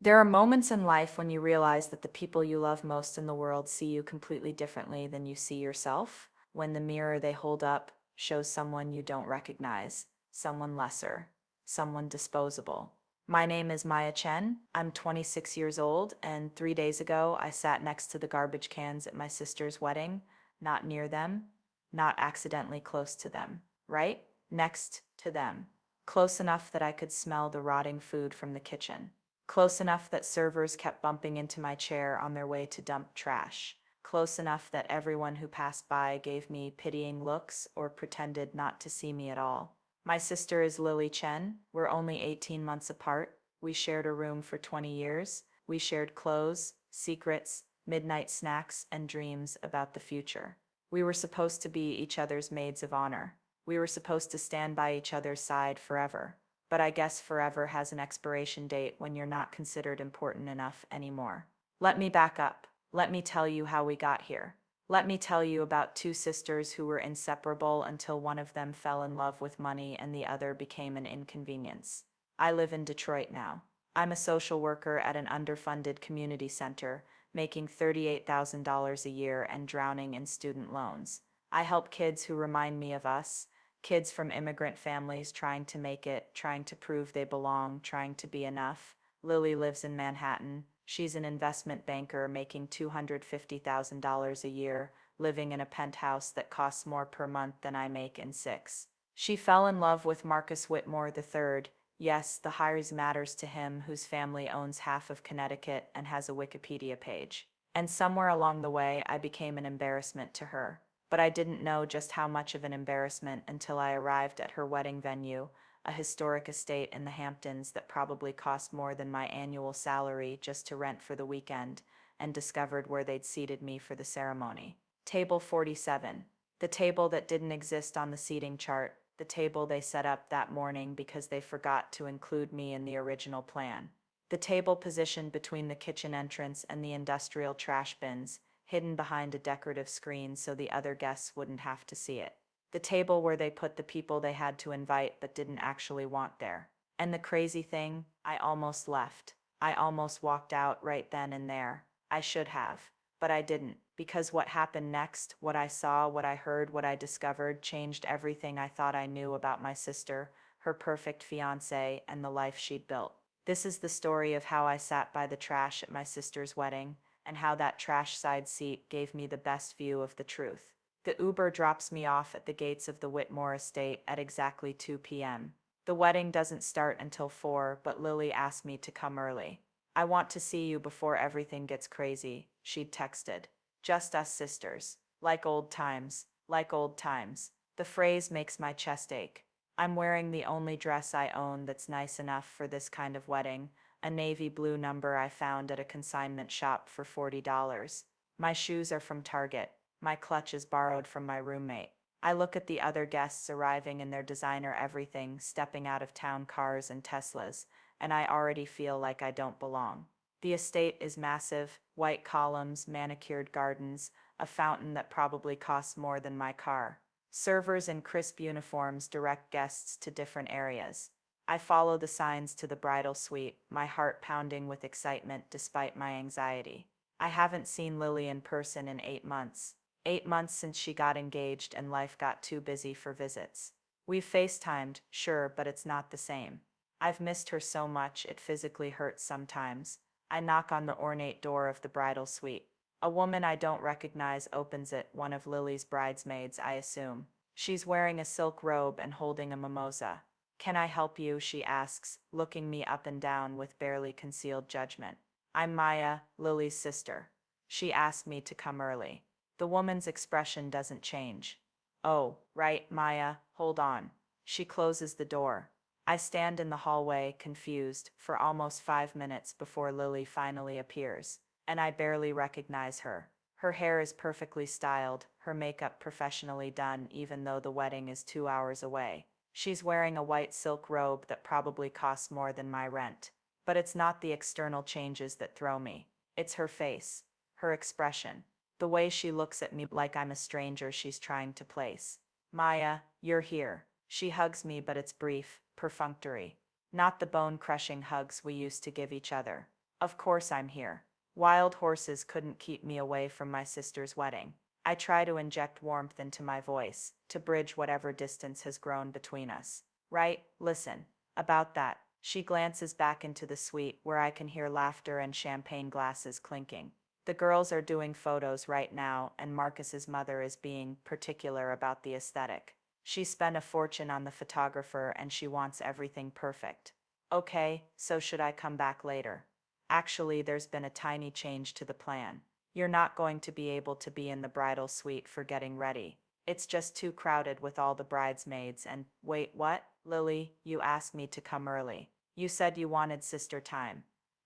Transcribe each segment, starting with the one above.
There are moments in life when you realize that the people you love most in the world see you completely differently than you see yourself, when the mirror they hold up shows someone you don't recognize, someone lesser, someone disposable. My name is Maya Chen. I'm 26 years old, and 3 days ago I sat next to the garbage cans at my sister's wedding, not near them, not accidentally close to them, right? Next to them. Close enough that I could smell the rotting food from the kitchen. Close enough that servers kept bumping into my chair on their way to dump trash. Close enough that everyone who passed by gave me pitying looks or pretended not to see me at all. My sister is Lily Chen. We're only 18 months apart. We shared a room for 20 years. We shared clothes, secrets, midnight snacks, and dreams about the future. We were supposed to be each other's maids of honor. We were supposed to stand by each other's side forever. But I guess forever has an expiration date when you're not considered important enough anymore. Let me back up. Let me tell you how we got here. Let me tell you about two sisters who were inseparable until one of them fell in love with money and the other became an inconvenience. I live in Detroit now. I'm a social worker at an underfunded community center, making $38,000 a year and drowning in student loans. I help kids who remind me of us, kids from immigrant families trying to make it, trying to prove they belong, trying to be enough. Lily lives in Manhattan. She's an investment banker making $250,000 a year, living in a penthouse that costs more per month than I make in 6. She fell in love with Marcus Whitmore III. Yes, the hires matters to him, whose family owns half of Connecticut and has a Wikipedia page. And somewhere along the way, I became an embarrassment to her. But I didn't know just how much of an embarrassment until I arrived at her wedding venue, a historic estate in the Hamptons that probably cost more than my annual salary just to rent for the weekend, and discovered where they'd seated me for the ceremony. Table 47. The table that didn't exist on the seating chart, the table they set up that morning because they forgot to include me in the original plan. The table positioned between the kitchen entrance and the industrial trash bins, hidden behind a decorative screen so the other guests wouldn't have to see it. The table where they put the people they had to invite but didn't actually want there. And the crazy thing, I almost left. I almost walked out right then and there. I should have. But I didn't, because what happened next, what I saw, what I heard, what I discovered, changed everything I thought I knew about my sister, her perfect fiancé, and the life she'd built. This is the story of how I sat by the trash at my sister's wedding, and how that trash side seat gave me the best view of the truth. The Uber drops me off at the gates of the Whitmore estate at exactly 2 p.m. The wedding doesn't start until 4, but Lily asked me to come early. I want to see you before everything gets crazy, she'd texted. Just us sisters. Like old times. Like old times. The phrase makes my chest ache. I'm wearing the only dress I own that's nice enough for this kind of wedding, a navy blue number I found at a consignment shop for $40. My shoes are from Target. My clutch is borrowed from my roommate. I look at the other guests arriving in their designer everything, stepping out of town cars and Teslas, and I already feel like I don't belong. The estate is massive, white columns, manicured gardens, a fountain that probably costs more than my car. Servers in crisp uniforms direct guests to different areas. I follow the signs to the bridal suite, my heart pounding with excitement despite my anxiety. I haven't seen Lily in person in 8 months. 8 months since she got engaged and life got too busy for visits. We've FaceTimed, sure, but it's not the same. I've missed her so much it physically hurts sometimes. I knock on the ornate door of the bridal suite. A woman I don't recognize opens it, one of Lily's bridesmaids, I assume. She's wearing a silk robe and holding a mimosa. Can I help you? She asks, looking me up and down with barely concealed judgment. I'm Maya, Lily's sister. She asked me to come early. The woman's expression doesn't change. Oh, right, Maya, hold on. She closes the door. I stand in the hallway, confused, for almost 5 minutes before Lily finally appears, and I barely recognize her. Her hair is perfectly styled, her makeup professionally done even though the wedding is 2 hours away. She's wearing a white silk robe that probably costs more than my rent. But it's not the external changes that throw me. It's her face, her expression, the way she looks at me like I'm a stranger she's trying to place. Maya, you're here. She hugs me, but it's brief, perfunctory. Not the bone-crushing hugs we used to give each other. Of course I'm here. Wild horses couldn't keep me away from my sister's wedding. I try to inject warmth into my voice, to bridge whatever distance has grown between us. Right, listen. About that. She glances back into the suite where I can hear laughter and champagne glasses clinking. The girls are doing photos right now, and Marcus's mother is being particular about the aesthetic. She spent a fortune on the photographer and she wants everything perfect. Okay, so should I come back later? Actually, there's been a tiny change to the plan. You're not going to be able to be in the bridal suite for getting ready. It's just too crowded with all the bridesmaids and wait, what? Lily, you asked me to come early. You said you wanted sister time.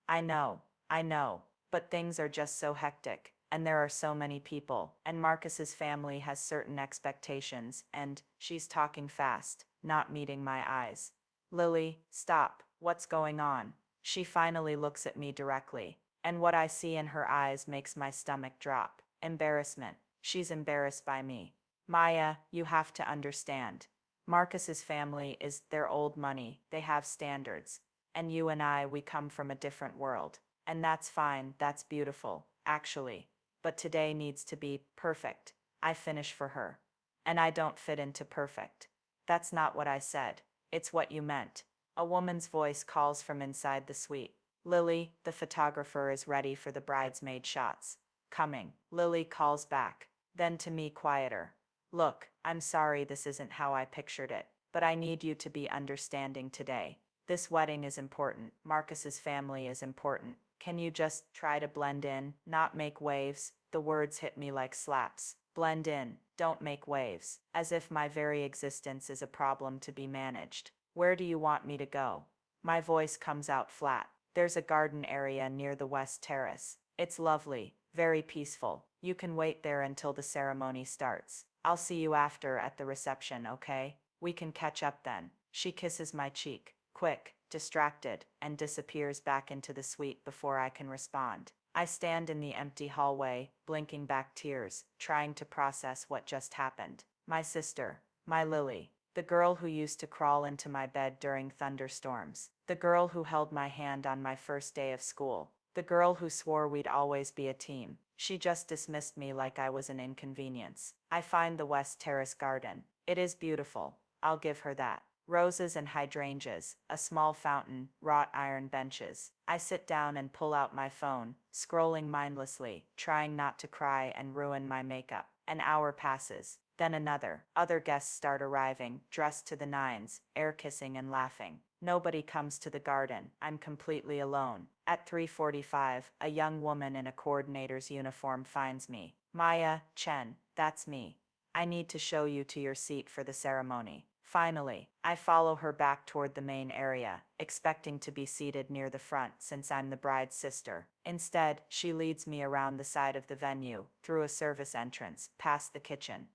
I know, but things are just so hectic, and there are so many people, and Marcus's family has certain expectations, and she's talking fast, not meeting my eyes. Lily, stop. What's going on? She finally looks at me directly, and what I see in her eyes makes my stomach drop. Embarrassment. She's embarrassed by me. Maya, you have to understand. Marcus's family is their old money, they have standards. And you and I, we come from a different world. And that's fine, that's beautiful, actually. But today needs to be perfect. I finish for her. And I don't fit into perfect. That's not what I said. It's what you meant. A woman's voice calls from inside the suite. Lily, the photographer is ready for the bridesmaid shots. Coming. Lily calls back. Then to me quieter. Look, I'm sorry this isn't how I pictured it, but I need you to be understanding today. This wedding is important. Marcus's family is important. Can you just try to blend in, not make waves? The words hit me like slaps. Blend in, don't make waves, as if my very existence is a problem to be managed. Where do you want me to go? My voice comes out flat. There's a garden area near the West Terrace. It's lovely, very peaceful. You can wait there until the ceremony starts. I'll see you after at the reception, okay? We can catch up then. She kisses my cheek, quick, distracted, and disappears back into the suite before I can respond. I stand in the empty hallway, blinking back tears, trying to process what just happened. My sister, my Lily, the girl who used to crawl into my bed during thunderstorms, the girl who held my hand on my first day of school, the girl who swore we'd always be a team. She just dismissed me like I was an inconvenience. I find the West Terrace garden. It is beautiful. I'll give her that. Roses and hydrangeas, a small fountain, wrought iron benches. I sit down and pull out my phone, scrolling mindlessly, trying not to cry and ruin my makeup. An hour passes, then another. Other guests start arriving, dressed to the nines, air kissing and laughing. Nobody comes to the garden. I'm completely alone. At 3:45, a young woman in a coordinator's uniform finds me. Maya, Chen, that's me. I need to show you to your seat for the ceremony. Finally, I follow her back toward the main area, expecting to be seated near the front since I'm the bride's sister. Instead, she leads me around the side of the venue, through a service entrance, past the kitchen.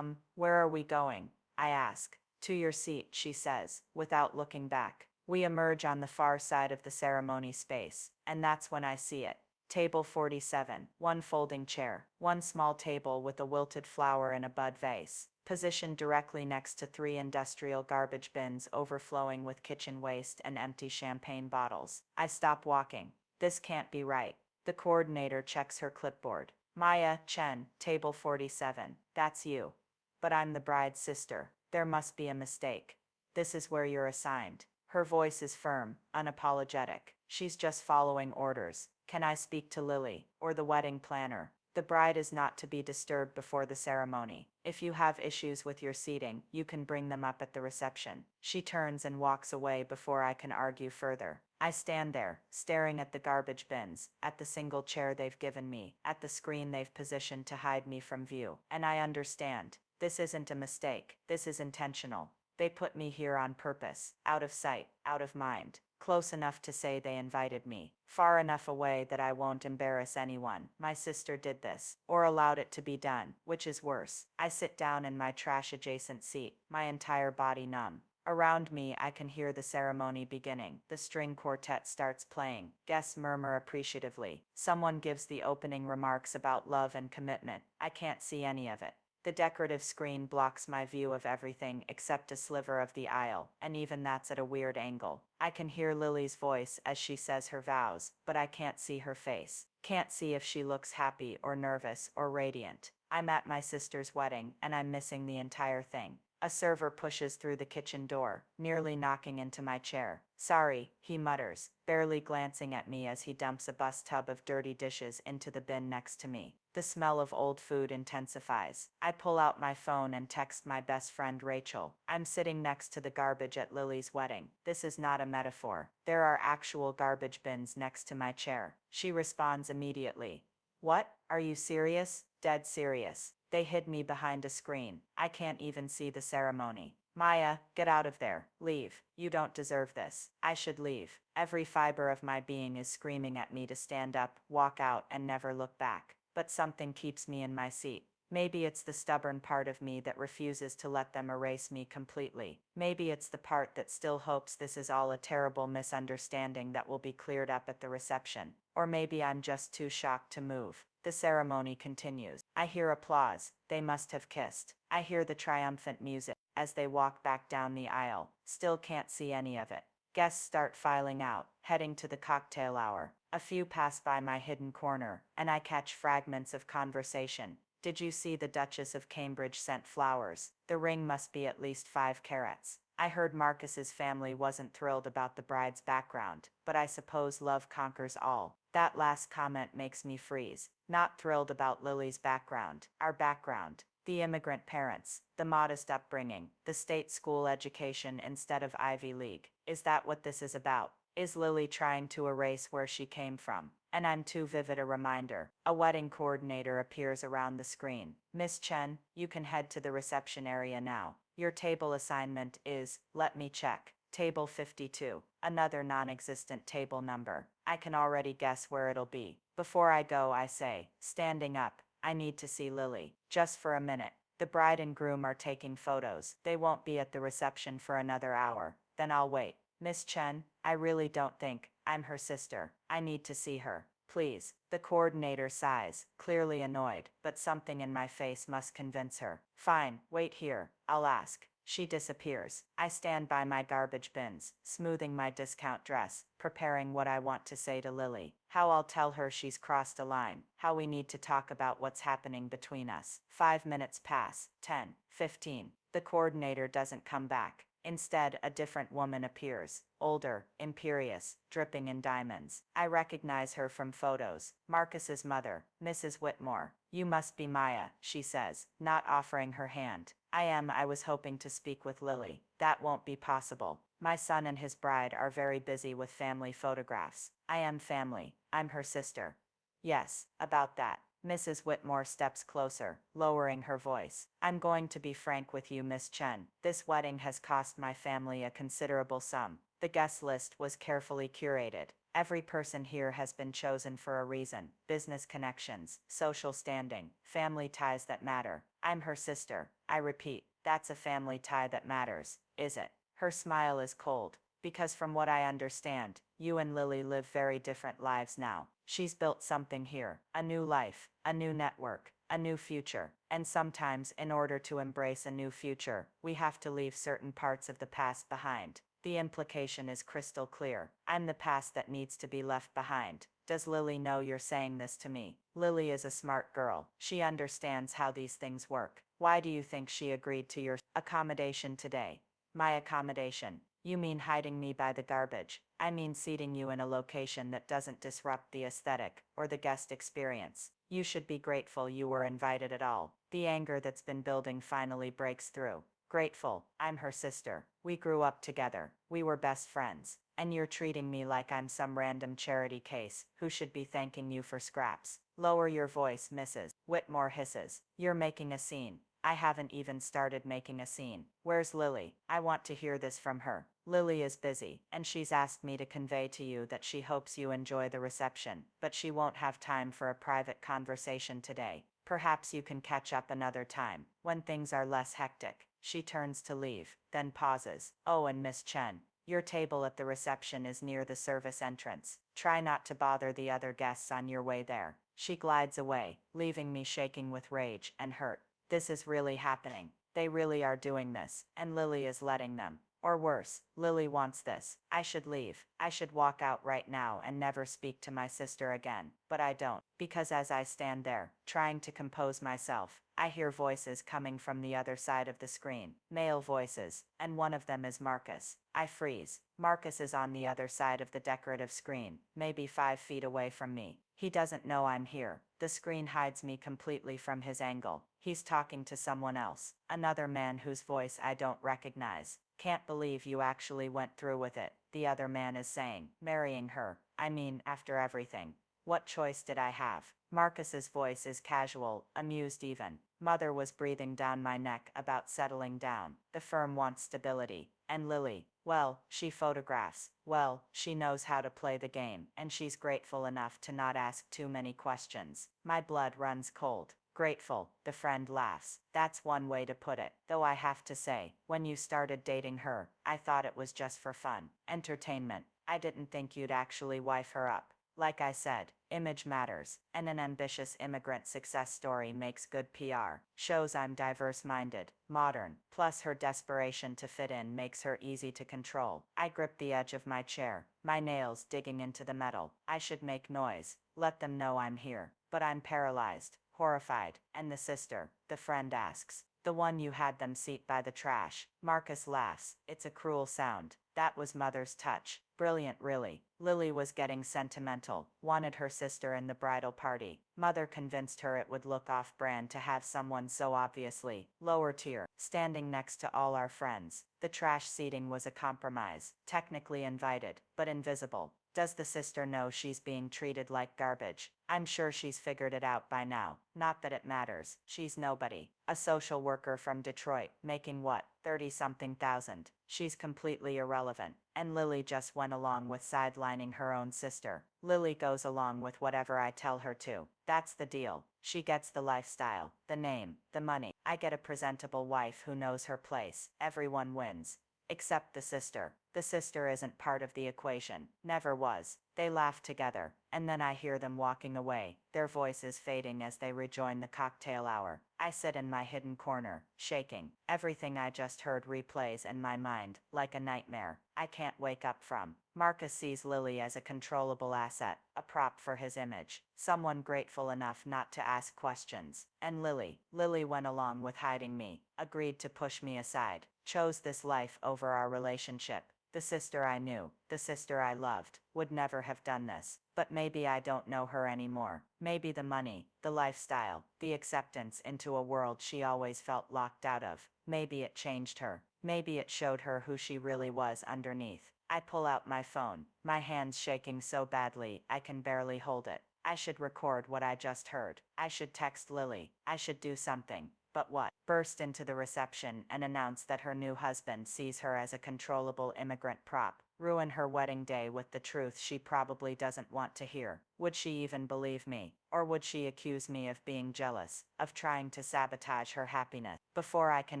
Where are we going? I ask. To your seat, she says, without looking back. We emerge on the far side of the ceremony space, and that's when I see it. Table 47, one folding chair, one small table with a wilted flower in a bud vase, positioned directly next to 3 industrial garbage bins overflowing with kitchen waste and empty champagne bottles. I stop walking. This can't be right. The coordinator checks her clipboard. Maya, Chen, table 47, that's you. But I'm the bride's sister. There must be a mistake. This is where you're assigned. Her voice is firm, unapologetic. She's just following orders. Can I speak to Lily, or the wedding planner? The bride is not to be disturbed before the ceremony. If you have issues with your seating, you can bring them up at the reception. She turns and walks away before I can argue further. I stand there, staring at the garbage bins, at the single chair they've given me, at the screen they've positioned to hide me from view. And I understand. This isn't a mistake. This is intentional. They put me here on purpose, out of sight, out of mind. Close enough to say they invited me, far enough away that I won't embarrass anyone. My sister did this, or allowed it to be done, which is worse. I sit down in my trash-adjacent seat, my entire body numb. Around me, I can hear the ceremony beginning. The string quartet starts playing. Guests murmur appreciatively. Someone gives the opening remarks about love and commitment. I can't see any of it. The decorative screen blocks my view of everything except a sliver of the aisle, and even that's at a weird angle. I can hear Lily's voice as she says her vows, but I can't see her face. Can't see if she looks happy or nervous or radiant. I'm at my sister's wedding, and I'm missing the entire thing. A server pushes through the kitchen door, nearly knocking into my chair. Sorry, he mutters, barely glancing at me as he dumps a bus tub of dirty dishes into the bin next to me. The smell of old food intensifies. I pull out my phone and text my best friend Rachel. I'm sitting next to the garbage at Lily's wedding. This is not a metaphor. There are actual garbage bins next to my chair. She responds immediately. What? Are you serious? Dead serious. They hid me behind a screen. I can't even see the ceremony. Maya, get out of there. Leave. You don't deserve this. I should leave. Every fiber of my being is screaming at me to stand up, walk out, and never look back. But something keeps me in my seat. Maybe it's the stubborn part of me that refuses to let them erase me completely. Maybe it's the part that still hopes this is all a terrible misunderstanding that will be cleared up at the reception. Or maybe I'm just too shocked to move. The ceremony continues. I hear applause. They must have kissed. I hear the triumphant music as they walk back down the aisle. Still can't see any of it. Guests start filing out, heading to the cocktail hour. A few pass by my hidden corner, and I catch fragments of conversation. Did you see the Duchess of Cambridge sent flowers? The ring must be at least 5 carats. I heard Marcus's family wasn't thrilled about the bride's background, but I suppose love conquers all. That last comment makes me freeze. Not thrilled about Lily's background. Our background. The immigrant parents, the modest upbringing, the state school education instead of Ivy League. Is that what this is about? Is Lily trying to erase where she came from? And I'm too vivid a reminder. A wedding coordinator appears around the screen. Miss Chen, you can head to the reception area now. Your table assignment is, let me check, table 52, another non-existent table number. I can already guess where it'll be. Before I go, I say, standing up, I need to see Lily. Just for a minute. The bride and groom are taking photos. They won't be at the reception for another hour. Then I'll wait. Miss Chen, I really don't think I'm her sister. I need to see her. Please. The coordinator sighs, clearly annoyed, but something in my face must convince her. Fine, wait here. I'll ask. She disappears. I stand by my garbage bins, smoothing my discount dress, preparing what I want to say to Lily. How I'll tell her she's crossed a line. How we need to talk about what's happening between us. 5 minutes pass. 10, 15. The coordinator doesn't come back. Instead, a different woman appears, older, imperious, dripping in diamonds. I recognize her from photos. Marcus's mother, Mrs. Whitmore. You must be Maya, she says, not offering her hand. I am. I was hoping to speak with Lily. That won't be possible. My son and his bride are very busy with family photographs. I am family. I'm her sister. Yes, about that. Mrs. Whitmore steps closer, lowering her voice. I'm going to be frank with you, Miss Chen. This wedding has cost my family a considerable sum. The guest list was carefully curated. Every person here has been chosen for a reason. Business connections, social standing, family ties that matter. I'm her sister. I repeat, that's a family tie that matters, is it? Her smile is cold. Because from what I understand, you and Lily live very different lives now. She's built something here, a new life, a new network, a new future. And sometimes, in order to embrace a new future, we have to leave certain parts of the past behind. The implication is crystal clear. I'm the past that needs to be left behind. Does Lily know you're saying this to me? Lily is a smart girl. She understands how these things work. Why do you think she agreed to your accommodation today? My accommodation. You mean hiding me by the garbage. I mean seating you in a location that doesn't disrupt the aesthetic or the guest experience. You should be grateful you were invited at all. The anger that's been building finally breaks through. Grateful. I'm her sister. We grew up together. We were best friends. And you're treating me like I'm some random charity case who should be thanking you for scraps. Lower your voice, Mrs. Whitmore hisses. You're making a scene. I haven't even started making a scene. Where's Lily? I want to hear this from her. Lily is busy, and she's asked me to convey to you that she hopes you enjoy the reception, but she won't have time for a private conversation today. Perhaps you can catch up another time, when things are less hectic. She turns to leave, then pauses. Oh, and Miss Chen, your table at the reception is near the service entrance. Try not to bother the other guests on your way there. She glides away, leaving me shaking with rage and hurt. This is really happening. They really are doing this, and Lily is letting them. Or worse, Lily wants this. I should leave. I should walk out right now and never speak to my sister again. But I don't, because as I stand there, trying to compose myself, I hear voices coming from the other side of the screen. Male voices, and one of them is Marcus. I freeze. Marcus is on the other side of the decorative screen, maybe 5 feet away from me. He doesn't know I'm here. The screen hides me completely from his angle. He's talking to someone else, another man whose voice I don't recognize. Can't believe you actually went through with it, the other man is saying. Marrying her. I mean, after everything. What choice did I have? Marcus's voice is casual, amused even. Mother was breathing down my neck about settling down. The firm wants stability. And Lily, well, she photographs. Well, she knows how to play the game, and she's grateful enough to not ask too many questions. My blood runs cold. Grateful, the friend laughs. That's one way to put it. Though I have to say, when you started dating her, I thought it was just for fun. Entertainment. I didn't think you'd actually wife her up. Like I said, image matters, and an ambitious immigrant success story makes good PR. Shows I'm diverse-minded, modern, plus her desperation to fit in makes her easy to control. I grip the edge of my chair, my nails digging into the metal. I should make noise, let them know I'm here. But I'm paralyzed, horrified. And the sister, the friend asks. The one you had them seat by the trash. Marcus laughs. It's a cruel sound. That was Mother's touch. Brilliant, really. Lily was getting sentimental, wanted her sister in the bridal party. Mother convinced her it would look off-brand to have someone so obviously lower tier standing next to all our friends. The trash seating was a compromise, technically invited, but invisible. Does the sister know she's being treated like garbage? I'm sure she's figured it out by now. Not that it matters. She's nobody. A social worker from Detroit, making what, 30-something thousand. She's completely irrelevant. And Lily just went along with sidelining her own sister. Lily goes along with whatever I tell her to. That's the deal. She gets the lifestyle, the name, the money. I get a presentable wife who knows her place. Everyone wins. Except the sister. The sister isn't part of the equation. Never was. They laugh together, and then I hear them walking away, their voices fading as they rejoin the cocktail hour. I sit in my hidden corner, shaking. Everything I just heard replays in my mind, like a nightmare I can't wake up from. Marcus sees Lily as a controllable asset, a prop for his image, someone grateful enough not to ask questions. And Lily went along with hiding me, agreed to push me aside, chose this life over our relationship. The sister I knew, the sister I loved, would never have done this. But maybe I don't know her anymore. Maybe the money, the lifestyle, the acceptance into a world she always felt locked out of. Maybe it changed her. Maybe it showed her who she really was underneath. I pull out my phone, my hands shaking so badly I can barely hold it. I should record what I just heard. I should text Lily. I should do something. But what? Burst into the reception and announce that her new husband sees her as a controllable immigrant prop. Ruin her wedding day with the truth she probably doesn't want to hear. Would she even believe me? Or would she accuse me of being jealous, of trying to sabotage her happiness? Before I can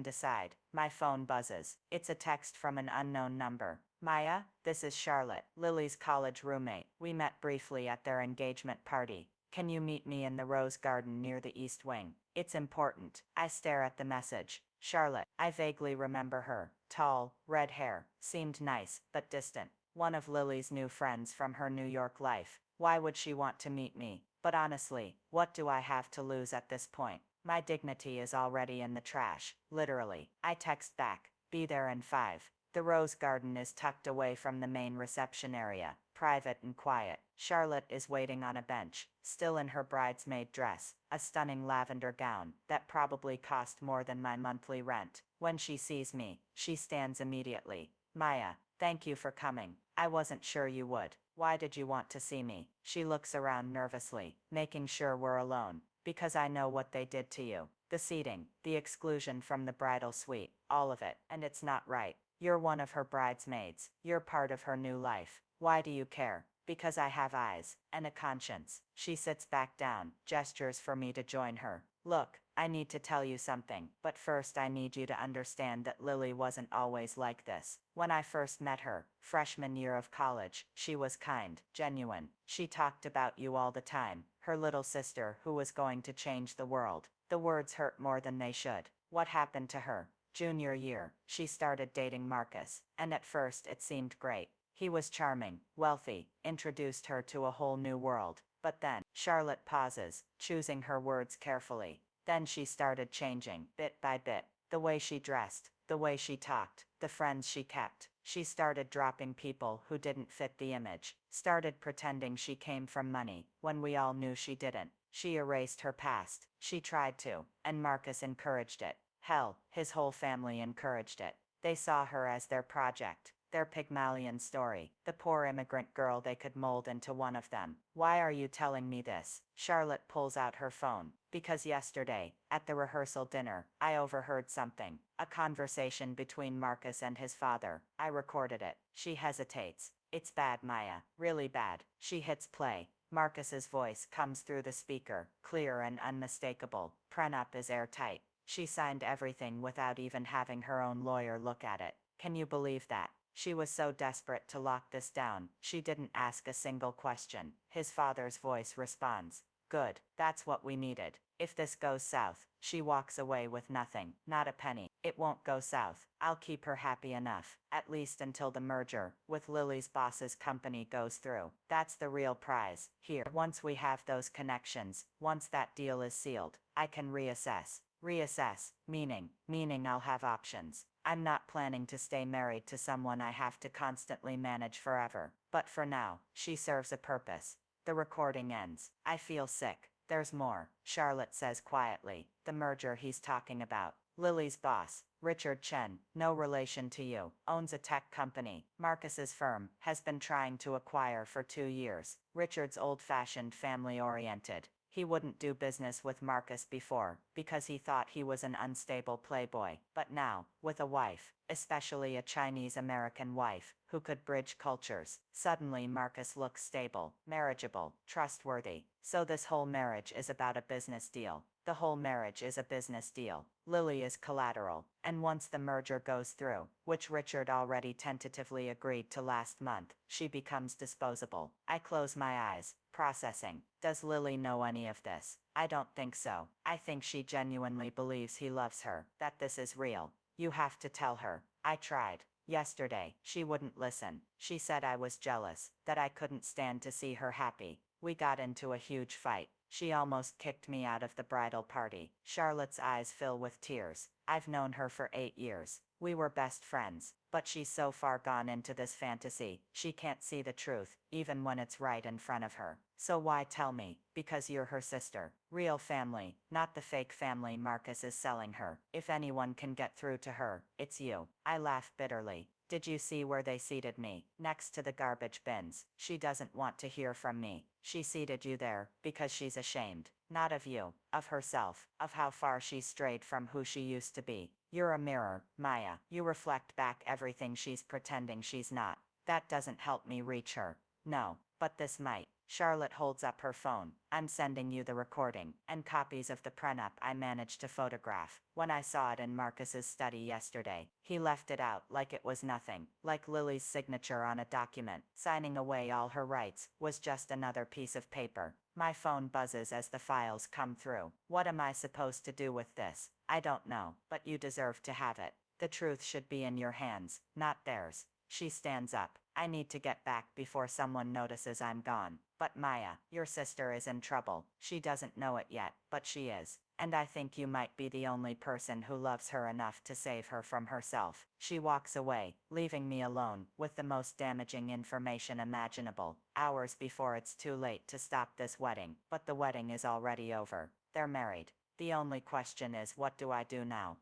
decide, my phone buzzes. It's a text from an unknown number. Maya, this is Charlotte, Lily's college roommate. We met briefly at their engagement party. Can you meet me in the rose garden near the east wing? It's important. I stare at the message. Charlotte. I vaguely remember her. Tall, red hair. Seemed nice, but distant. One of Lily's new friends from her New York life. Why would she want to meet me? But honestly, what do I have to lose at this point? My dignity is already in the trash. Literally. I text back. Be there in 5. The rose garden is tucked away from the main reception area, private and quiet. Charlotte is waiting on a bench, still in her bridesmaid dress, a stunning lavender gown that probably cost more than my monthly rent. When she sees me, she stands immediately. Maya, thank you for coming. I wasn't sure you would. Why did you want to see me? She looks around nervously, making sure we're alone. Because I know what they did to you. The seating, the exclusion from the bridal suite, all of it, and it's not right. You're one of her bridesmaids. You're part of her new life. Why do you care? Because I have eyes and a conscience. She sits back down, gestures for me to join her. Look, I need to tell you something, but first I need you to understand that Lily wasn't always like this. When I first met her, freshman year of college, she was kind, genuine. She talked about you all the time, her little sister who was going to change the world. The words hurt more than they should. What happened to her? Junior year, she started dating Marcus, and at first it seemed great. He was charming, wealthy, introduced her to a whole new world. But then, Charlotte pauses, choosing her words carefully. Then she started changing, bit by bit. The way she dressed, the way she talked, the friends she kept. She started dropping people who didn't fit the image. Started pretending she came from money, when we all knew she didn't. She erased her past. She tried to, and Marcus encouraged it. Hell, his whole family encouraged it. They saw her as their project, their Pygmalion story, the poor immigrant girl they could mold into one of them. Why are you telling me this? Charlotte pulls out her phone. Because yesterday, at the rehearsal dinner, I overheard something. A conversation between Marcus and his father. I recorded it. She hesitates. It's bad, Maya. Really bad. She hits play. Marcus's voice comes through the speaker, clear and unmistakable. Prenup is airtight. She signed everything without even having her own lawyer look at it. Can you believe that? She was so desperate to lock this down, she didn't ask a single question. His father's voice responds. Good, that's what we needed. If this goes south, she walks away with nothing, not a penny. It won't go south. I'll keep her happy enough, at least until the merger with Lily's boss's company goes through. That's the real prize. Here, once we have those connections, once that deal is sealed, I can reassess. Reassess, meaning I'll have options. I'm not planning to stay married to someone I have to constantly manage forever. But for now, she serves a purpose. The recording ends. I feel sick. There's more, Charlotte says quietly. The merger he's talking about. Lily's boss, Richard Chen, no relation to you, owns a tech company Marcus's firm has been trying to acquire for 2 years. Richard's old-fashioned, family-oriented. He wouldn't do business with Marcus before, because he thought he was an unstable playboy. But now, with a wife, especially a Chinese-American wife, who could bridge cultures, suddenly Marcus looks stable, marriageable, trustworthy. So this whole marriage is about a business deal. The whole marriage is a business deal. Lily is collateral, and once the merger goes through, which Richard already tentatively agreed to last month, she becomes disposable. I close my eyes, processing. Does Lily know any of this? I don't think so. I think she genuinely believes he loves her, that this is real. You have to tell her. I tried. Yesterday, she wouldn't listen. She said I was jealous, that I couldn't stand to see her happy. We got into a huge fight. She almost kicked me out of the bridal party. Charlotte's eyes fill with tears. I've known her for 8 years. We were best friends. But she's so far gone into this fantasy, she can't see the truth, even when it's right in front of her. So why tell me? Because you're her sister. Real family, not the fake family Marcus is selling her. If anyone can get through to her, it's you. I laugh bitterly. Did you see where they seated me? Next to the garbage bins. She doesn't want to hear from me. She seated you there because she's ashamed. Not of you, of herself, of how far she's strayed from who she used to be. You're a mirror, Maya. You reflect back everything she's pretending she's not. That doesn't help me reach her. No, but this might. Charlotte holds up her phone. I'm sending you the recording, and copies of the prenup I managed to photograph. When I saw it in Marcus's study yesterday, he left it out like it was nothing, like Lily's signature on a document. Signing away all her rights was just another piece of paper. My phone buzzes as the files come through. What am I supposed to do with this? I don't know, but you deserve to have it. The truth should be in your hands, not theirs. She stands up. I need to get back before someone notices I'm gone. But Maya, your sister is in trouble. She doesn't know it yet, but she is. And I think you might be the only person who loves her enough to save her from herself. She walks away, leaving me alone with the most damaging information imaginable. Hours before it's too late to stop this wedding, but the wedding is already over. They're married. The only question is, what do I do now?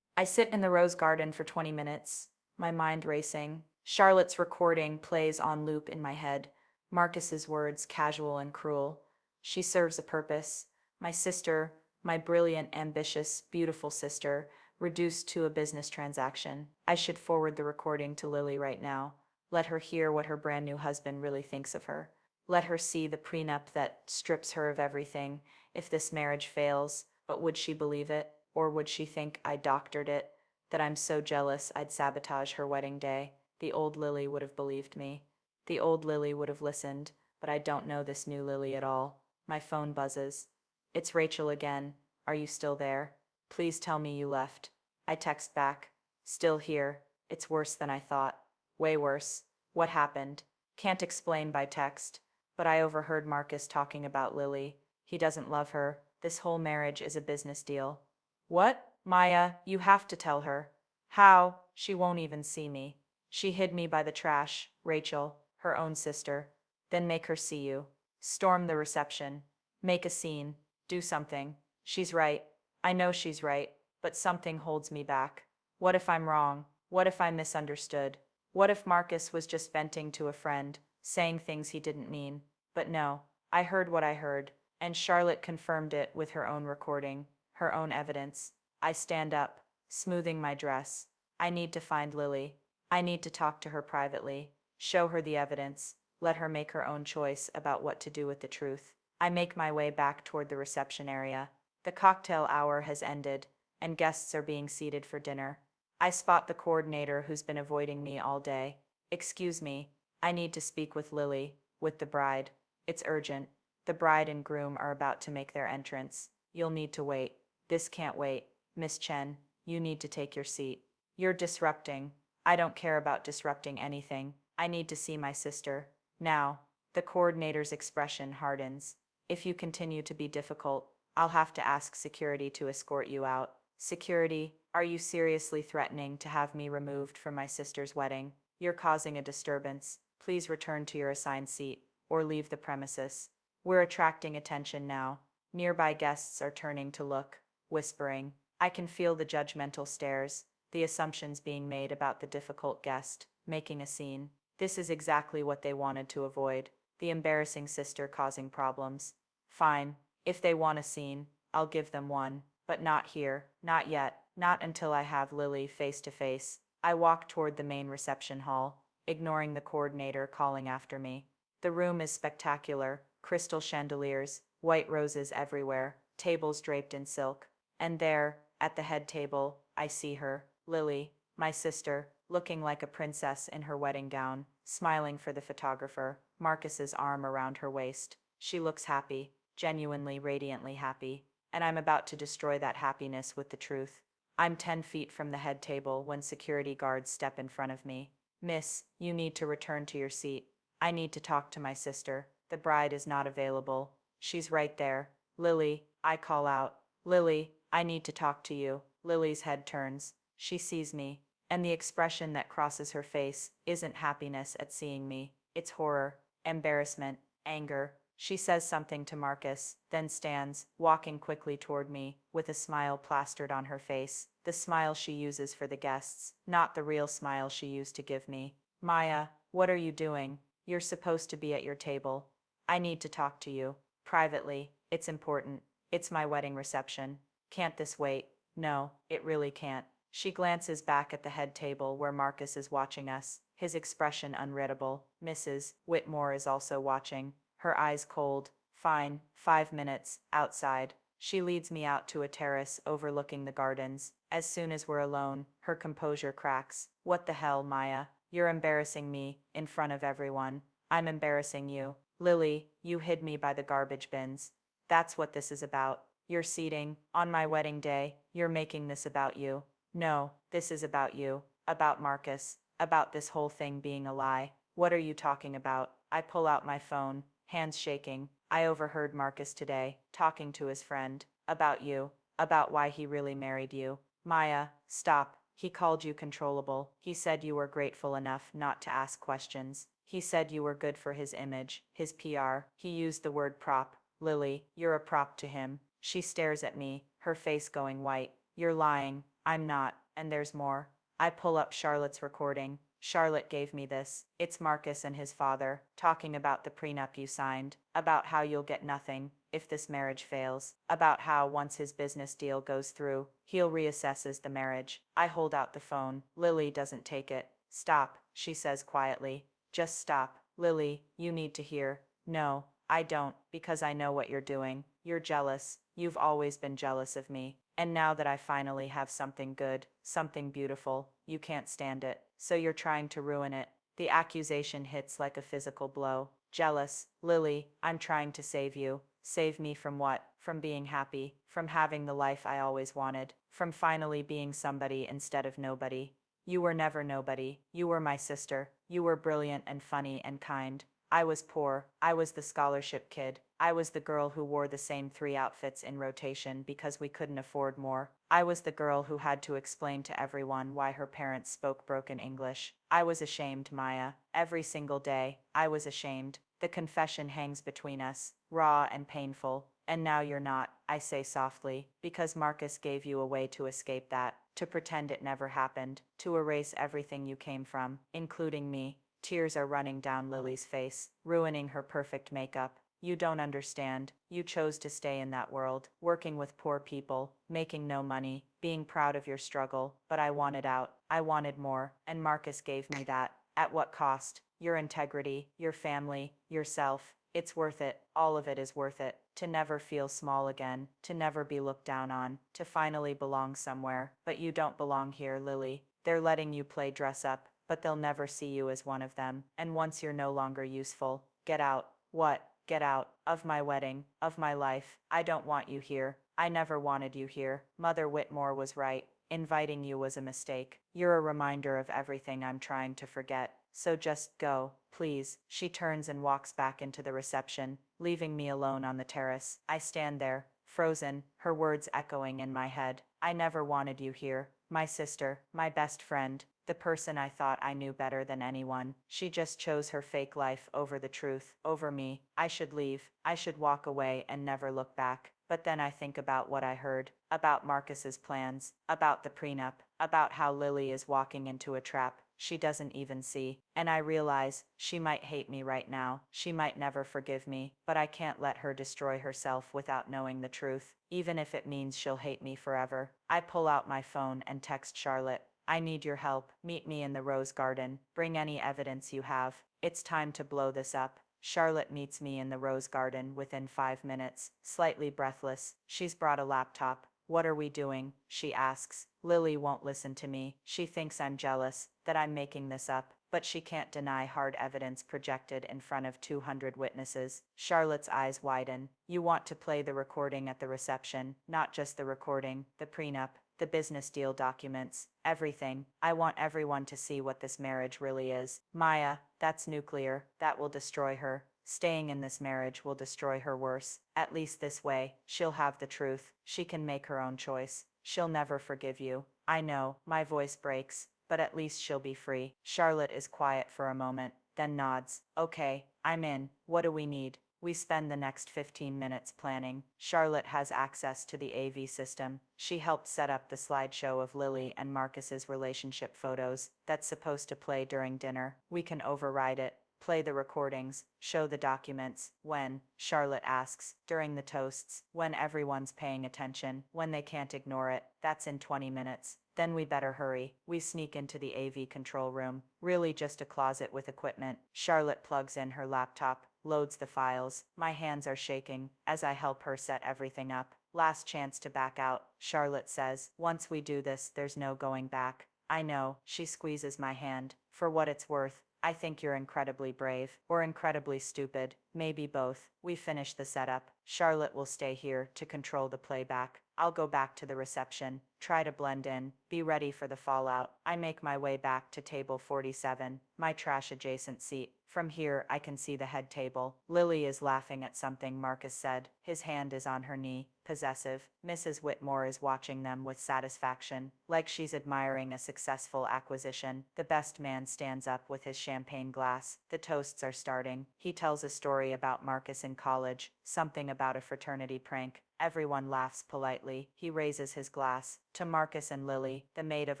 I sit in the rose garden for 20 minutes, my mind racing. Charlotte's recording plays on loop in my head. Marcus's words, casual and cruel. She serves a purpose. My sister, my brilliant, ambitious, beautiful sister, reduced to a business transaction. I should forward the recording to Lily right now. Let her hear what her brand new husband really thinks of her. Let her see the prenup that strips her of everything if this marriage fails. But would she believe it? Or would she think I doctored it? That I'm so jealous I'd sabotage her wedding day? The old Lily would have believed me. The old Lily would have listened, but I don't know this new Lily at all. My phone buzzes. It's Rachel again. Are you still there? Please tell me you left. I text back. Still here. It's worse than I thought. Way worse. What happened? Can't explain by text. But I overheard Marcus talking about Lily. He doesn't love her. This whole marriage is a business deal. What? Maya, you have to tell her. How? She won't even see me. She hid me by the trash, Rachel, her own sister. Then make her see you. Storm the reception. Make a scene. Do something. She's right. I know she's right, but something holds me back. What if I'm wrong? What if I misunderstood? What if Marcus was just venting to a friend, saying things he didn't mean? But no, I heard what I heard, and Charlotte confirmed it with her own recording, her own evidence. I stand up, smoothing my dress. I need to find Lily. I need to talk to her privately, show her the evidence, let her make her own choice about what to do with the truth. I make my way back toward the reception area. The cocktail hour has ended, and guests are being seated for dinner. I spot the coordinator who's been avoiding me all day. Excuse me, I need to speak with Lily, with the bride. It's urgent. The bride and groom are about to make their entrance. You'll need to wait. This can't wait. Miss Chen, you need to take your seat. You're disrupting. I don't care about disrupting anything. I need to see my sister. Now. The coordinator's expression hardens. If you continue to be difficult, I'll have to ask security to escort you out. Security, are you seriously threatening to have me removed from my sister's wedding? You're causing a disturbance. Please return to your assigned seat, or leave the premises. We're attracting attention now. Nearby guests are turning to look, whispering. I can feel the judgmental stares, the assumptions being made about the difficult guest, making a scene. This is exactly what they wanted to avoid. The embarrassing sister causing problems. Fine, if they want a scene, I'll give them one, but not here, not yet, not until I have Lily face to face. I walk toward the main reception hall, ignoring the coordinator calling after me. The room is spectacular, crystal chandeliers, white roses everywhere, tables draped in silk. And there, at the head table, I see her, Lily, my sister, looking like a princess in her wedding gown, smiling for the photographer, Marcus's arm around her waist. She looks happy, genuinely radiantly happy, and I'm about to destroy that happiness with the truth. I'm 10 feet from the head table when security guards step in front of me. Miss, you need to return to your seat. I need to talk to my sister. The bride is not available. She's right there. Lily, I call out. Lily, I need to talk to you. Lily's head turns. She sees me, and the expression that crosses her face isn't happiness at seeing me. It's horror, embarrassment, anger. She says something to Marcus, then stands, walking quickly toward me, with a smile plastered on her face. The smile she uses for the guests, not the real smile she used to give me. Maya, what are you doing? You're supposed to be at your table. I need to talk to you. Privately. It's important. It's my wedding reception. Can't this wait? No, it really can't. She glances back at the head table where Marcus is watching us, his expression unreadable. Mrs. Whitmore is also watching, her eyes cold. Fine, 5 minutes, outside. She leads me out to a terrace overlooking the gardens. As soon as we're alone, her composure cracks. What the hell, Maya? You're embarrassing me, in front of everyone. I'm embarrassing you. Lily, you hid me by the garbage bins. That's what this is about. You're seating, on my wedding day, you're making this about you. No, this is about you, about Marcus, about this whole thing being a lie. What are you talking about? I pull out my phone, hands shaking. I overheard Marcus today, talking to his friend, about you, about why he really married you. Maya, stop. He called you controllable. He said you were grateful enough not to ask questions. He said you were good for his image, his PR. He used the word prop. Lily, you're a prop to him. She stares at me, her face going white. You're lying. I'm not, and there's more. I pull up Charlotte's recording. Charlotte gave me this. It's Marcus and his father, talking about the prenup you signed, about how you'll get nothing if this marriage fails, about how once his business deal goes through, he'll reassesses the marriage. I hold out the phone. Lily doesn't take it. Stop, she says quietly. Just stop. Lily, you need to hear. No, I don't, because I know what you're doing. You're jealous. You've always been jealous of me. And now that I finally have something good, something beautiful, you can't stand it. So you're trying to ruin it. The accusation hits like a physical blow. Jealous. Lily, I'm trying to save you. Save me from what? From being happy, from having the life I always wanted, from finally being somebody instead of nobody. You were never nobody. You were my sister. You were brilliant and funny and kind. I was poor. I was the scholarship kid. I was the girl who wore the same 3 outfits in rotation because we couldn't afford more. I was the girl who had to explain to everyone why her parents spoke broken English. I was ashamed, Maya. Every single day, I was ashamed. The confession hangs between us, raw and painful. And now you're not, I say softly, because Marcus gave you a way to escape that, to pretend it never happened, to erase everything you came from, including me. Tears are running down Lily's face, ruining her perfect makeup. You don't understand. You chose to stay in that world, working with poor people, making no money, being proud of your struggle. But I wanted out. I wanted more, and Marcus gave me that. At what cost? Your integrity, your family, yourself. It's worth it. All of it is worth it. To never feel small again, to never be looked down on, to finally belong somewhere. But you don't belong here, Lily. They're letting you play dress up, but they'll never see you as one of them. And once you're no longer useful, get out. What? Get out. Of my wedding, of my life. I don't want you here. I never wanted you here. Mother Whitmore was right. Inviting you was a mistake. You're a reminder of everything I'm trying to forget. So just go, please. She turns and walks back into the reception, leaving me alone on the terrace. I stand there, frozen, her words echoing in my head. I never wanted you here. My sister, my best friend, the person I thought I knew better than anyone. She just chose her fake life over the truth, over me. I should leave. I should walk away and never look back. But then I think about what I heard, about Marcus's plans, about the prenup, about how Lily is walking into a trap she doesn't even see. And I realize she might hate me right now. She might never forgive me, but I can't let her destroy herself without knowing the truth, even if it means she'll hate me forever. I pull out my phone and text Charlotte. I need your help. Meet me in the rose garden. Bring any evidence you have. It's time to blow this up. Charlotte meets me in the rose garden within 5 minutes, slightly breathless. She's brought a laptop. What are we doing? She asks. Lily won't listen to me. She thinks I'm jealous, that I'm making this up, but she can't deny hard evidence projected in front of 200 witnesses. Charlotte's eyes widen. You want to play the recording at the reception, not just the recording, the prenup, the business deal documents, everything. I want everyone to see what this marriage really is. Maya, that's nuclear. That will destroy her. Staying in this marriage will destroy her worse. At least this way, she'll have the truth. She can make her own choice. She'll never forgive you. I know, my voice breaks, but at least she'll be free. Charlotte is quiet for a moment, then nods. Okay, I'm in. What do we need? We spend the next 15 minutes planning. Charlotte has access to the AV system. She helped set up the slideshow of Lily and Marcus's relationship photos that's supposed to play during dinner. We can override it. Play the recordings, show the documents. When? Charlotte asks. During the toasts, when everyone's paying attention, when they can't ignore it. That's in 20 minutes. Then we better hurry. We sneak into the AV control room. Really just a closet with equipment. Charlotte plugs in her laptop, loads the files. My hands are shaking as I help her set everything up. Last chance to back out, Charlotte says. Once we do this, there's no going back. I know. She squeezes my hand. For what it's worth, I think you're incredibly brave, or incredibly stupid, maybe both. We finish the setup. Charlotte will stay here to control the playback. I'll go back to the reception, try to blend in, be ready for the fallout. I make my way back to table 47, my trash-adjacent seat. From here, I can see the head table. Lily is laughing at something Marcus said. His hand is on her knee, possessive. Mrs. Whitmore is watching them with satisfaction, like she's admiring a successful acquisition. The best man stands up with his champagne glass. The toasts are starting. He tells a story about Marcus in college, something about a fraternity prank. Everyone laughs politely. He raises his glass. To Marcus and Lily, the maid of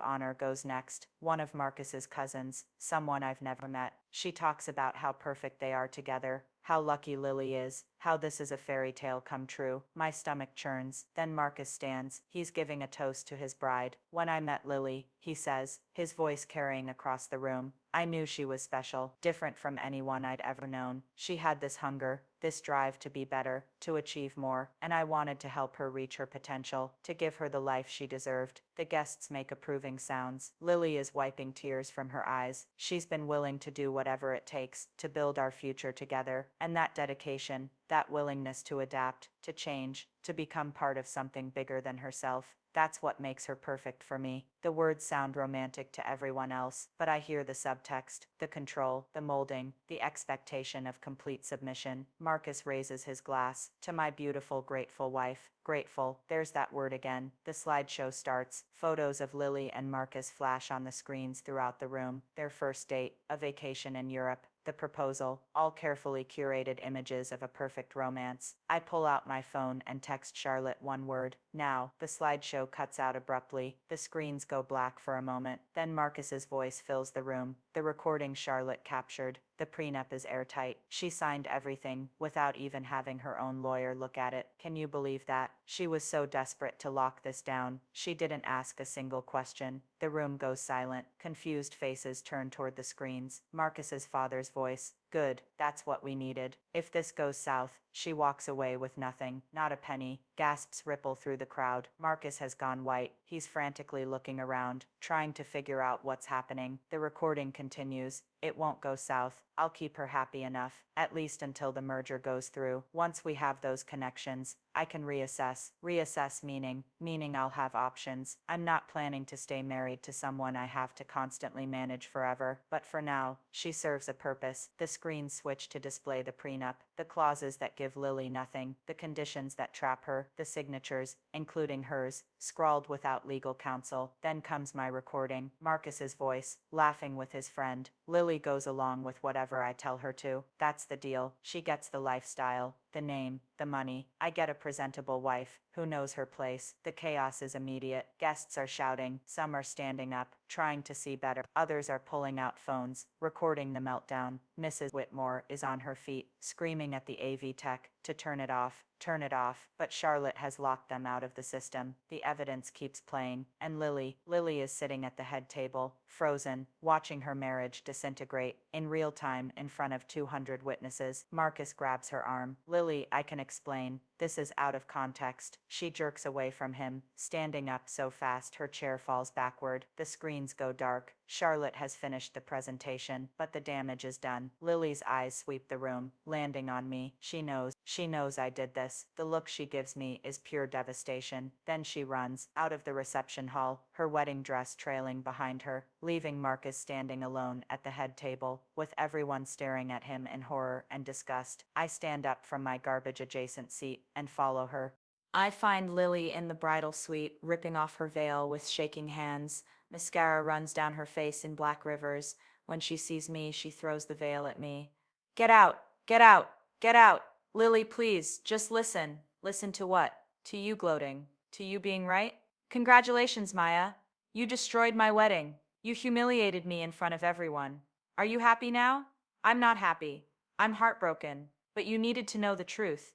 honor goes next, one of Marcus's cousins, someone I've never met. She talks about how perfect they are together, how lucky Lily is, how this is a fairy tale come true. My stomach churns. Then Marcus stands. He's giving a toast to his bride. When I met Lily, he says, his voice carrying across the room, I knew she was special, different from anyone I'd ever known. She had this hunger, this drive to be better, to achieve more, and I wanted to help her reach her potential, to give her the life she deserved. The guests make approving sounds. Lily is wiping tears from her eyes. She's been willing to do whatever it takes to build our future together, and that dedication, that willingness to adapt, to change, to become part of something bigger than herself. That's what makes her perfect for me. The words sound romantic to everyone else, but I hear the subtext, the control, the molding, the expectation of complete submission. Marcus raises his glass. To my beautiful, grateful wife. Grateful, there's that word again. The slideshow starts. Photos of Lily and Marcus flash on the screens throughout the room. Their first date, a vacation in Europe, the proposal, all carefully curated images of a perfect romance. I pull out my phone and text Charlotte one word, now. The slideshow cuts out abruptly. The screens go black for a moment. Then Marcus's voice fills the room. The recording Charlotte captured. The prenup is airtight. She signed everything without even having her own lawyer look at it. Can you believe that? She was so desperate to lock this down. She didn't ask a single question. The room goes silent. Confused faces turn toward the screens. Marcus's father's voice. Good, that's what we needed. If this goes south, she walks away with nothing, not a penny. Gasps ripple through the crowd. Marcus has gone white. He's frantically looking around, trying to figure out what's happening. The recording continues. It won't go south. I'll keep her happy enough, at least until the merger goes through. Once we have those connections, I can reassess. Reassess meaning I'll have options. I'm not planning to stay married to someone I have to constantly manage forever. But for now, she serves a purpose. The screens switch to display the prenup, the clauses that give Lily nothing, the conditions that trap her, the signatures, including hers, scrawled without legal counsel. Then comes my recording. Marcus's voice, laughing with his friend. Lily goes along with whatever I tell her to. That's the deal. She gets the lifestyle, the name, the money. I get a presentable wife who knows her place. The chaos is immediate. Guests are shouting. Some are standing up, trying to see better. Others are pulling out phones, recording the meltdown. Mrs. Whitmore is on her feet, screaming at the AV tech to turn it off. But Charlotte has locked them out of the system. The evidence keeps playing, and Lily is sitting at the head table, frozen, watching her marriage disintegrate, in real time in front of 200 witnesses. Marcus grabs her arm. Lily, I can explain. This is out of context. She jerks away from him, standing up so fast her chair falls backward. The screens go dark. Charlotte has finished the presentation, but the damage is done. Lily's eyes sweep the room, landing on me. She knows I did this. The look she gives me is pure devastation. Then she runs out of the reception hall, her wedding dress trailing behind her, leaving Marcus standing alone at the head table, with everyone staring at him in horror and disgust. I stand up from my garbage-adjacent seat and follow her. I find Lily in the bridal suite, ripping off her veil with shaking hands. Mascara runs down her face in black rivers. When she sees me, she throws the veil at me. Get out! Get out! Get out! Lily, please, just listen. Listen to what? To you gloating. To you being right? Congratulations, Maya. You destroyed my wedding. You humiliated me in front of everyone. Are you happy now? I'm not happy. I'm heartbroken. But you needed to know the truth.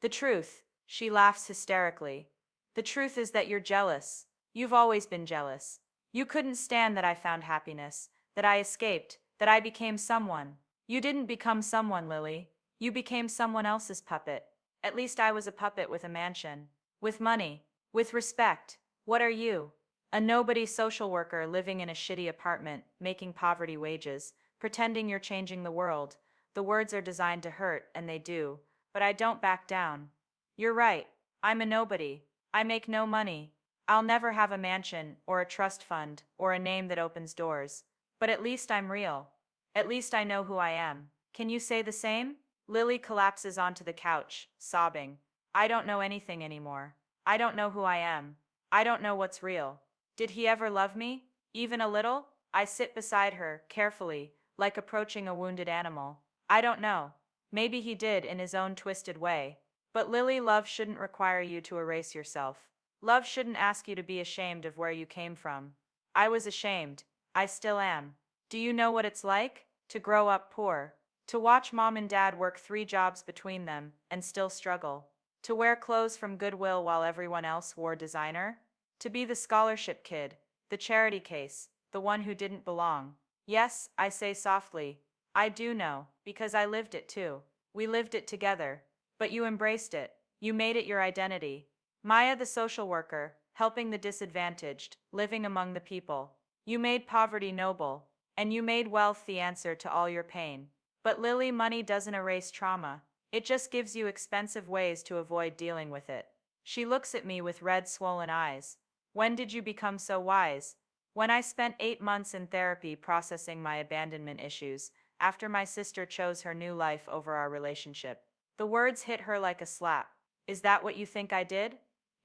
The truth. She laughs hysterically. The truth is that you're jealous. You've always been jealous. You couldn't stand that I found happiness, that I escaped, that I became someone. You didn't become someone, Lily. You became someone else's puppet. At least I was a puppet with a mansion, with money, with respect. What are you? A nobody social worker living in a shitty apartment, making poverty wages, pretending you're changing the world. The words are designed to hurt, and they do, but I don't back down. You're right. I'm a nobody. I make no money. I'll never have a mansion, or a trust fund, or a name that opens doors. But at least I'm real. At least I know who I am. Can you say the same? Lily collapses onto the couch, sobbing. I don't know anything anymore. I don't know who I am. I don't know what's real. Did he ever love me? Even a little? I sit beside her, carefully, like approaching a wounded animal. I don't know. Maybe he did in his own twisted way. But Lily, love shouldn't require you to erase yourself. Love shouldn't ask you to be ashamed of where you came from. I was ashamed. I still am. Do you know what it's like? To grow up poor. To watch mom and dad work 3 jobs between them and still struggle. To wear clothes from Goodwill while everyone else wore designer. To be the scholarship kid, the charity case, the one who didn't belong. Yes, I say softly. I do know, because I lived it too. We lived it together. But you embraced it. You made it your identity. Maya the social worker, helping the disadvantaged, living among the people. You made poverty noble, and you made wealth the answer to all your pain. But Lily, money doesn't erase trauma. It just gives you expensive ways to avoid dealing with it. She looks at me with red, swollen eyes. When did you become so wise? When I spent 8 months in therapy processing my abandonment issues, after my sister chose her new life over our relationship. The words hit her like a slap. Is that what you think I did?